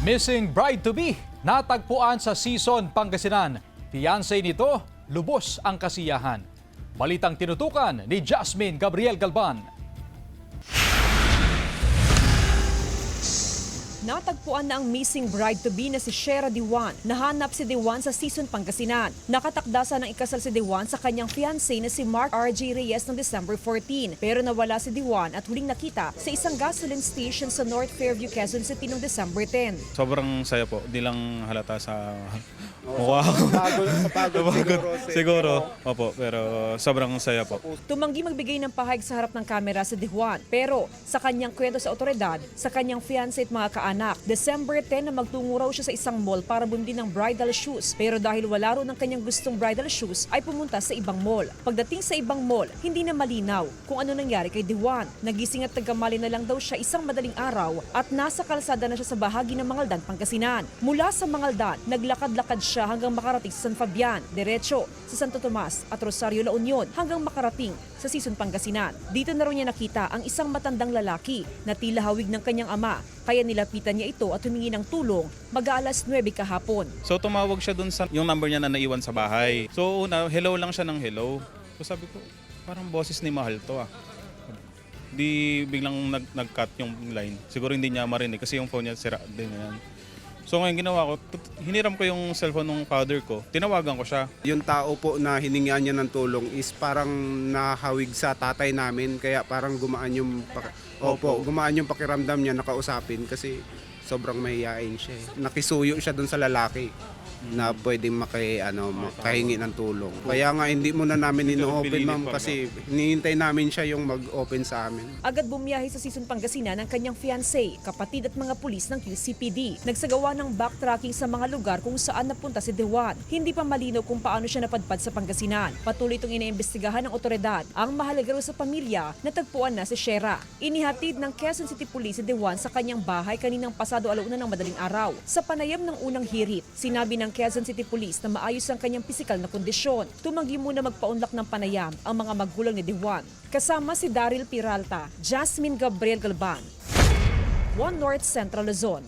Missing bride-to-be, natagpuan sa Sison, Pangasinan. Fiancé nito, lubos ang kasiyahan. Balitang tinutukan ni Jasmine Gabriel Galban. Natagpuan na ang missing bride-to-be na si Shera Diwan. Nahanap si Diwan sa Sison, Pangasinan. Nakatakdasan ng ikasal si Diwan sa kanyang fiancé na si Mark R.J. Reyes noong December 14. Pero nawala si Diwan at huling nakita sa isang gasoline station sa North Fairview, Quezon City noong December 10. Sobrang saya po, di lang halata sa mukha ko. Pagod Siguro, opo, pero sobrang saya po. Tumanggi magbigay ng pahayag sa harap ng kamera si Diwan. Pero sa kanyang kwento sa otoridad, sa kanyang fiancé at mga kaanak, December 10 na magtungo raw siya sa isang mall para bumili ng bridal shoes. Pero dahil wala raw ng kanyang gustong bridal shoes, ay pumunta sa ibang mall. Pagdating sa ibang mall, hindi na malinaw kung ano nangyari kay Diwan. Nagising at tagamali na lang daw siya isang madaling araw at nasa kalsada na siya sa bahagi ng Mangaldan, Pangasinan. Mula sa Mangaldan, naglakad-lakad siya hanggang makarating sa San Fabian, diretso sa Santo Tomas at Rosario, La Union hanggang makarating sa Sison, Pangasinan. Dito na raw niya nakita ang isang matandang lalaki na tila hawig ng kanyang ama, kaya nilapitan niya ito at humingi ng tulong mag-aalas 9 kahapon. So tumawag siya dun sa yung number niya na naiwan sa bahay. So una, hello lang siya ng hello. So sabi ko, parang boses ni Mahal to ah. Di biglang nag-cut yung line. Siguro hindi niya marinig kasi yung phone niya sira din yan. So ngayon ginawa ko, hiniram ko yung cellphone ng father ko, tinawagan ko siya. Yung tao po na hiningian niya ng tulong is parang nahawig sa tatay namin, kaya parang gumaan yung pakiramdam niya nakausapin kasi sobrang mahihain siya. Nakisuyo siya dun sa lalaki na pwedeng makahingi ng tulong. Kaya nga hindi muna namin ino-open, ma'am, kasi hinihintay namin siya yung mag-open sa amin. Agad bumiyahe sa Sison, Pangasinan ang kanyang fiancé, kapatid at mga pulis ng QCPD. Nagsagawa ng backtracking sa mga lugar kung saan napunta si Diwan. Hindi pa malinaw kung paano siya napadpad sa Pangasinan. Patuloy itong iniimbestigahan ng otoridad. Ang mahalaga raw sa pamilya, natagpuan na si Shera. Inihatid ng Quezon City Police si Diwan sa kanyang bahay kaninang pasado alauna ng madaling araw. Sa panayam ng unang hirit, sinabi ng Quezon City Police na maayos ang kanyang pisikal na kondisyon. Tumanggi muna magpaunlak ng panayam ang mga magulang ni Diwan. Kasama si Daryl Peralta, Jasmine Gabriel Galban, One North Central Luzon.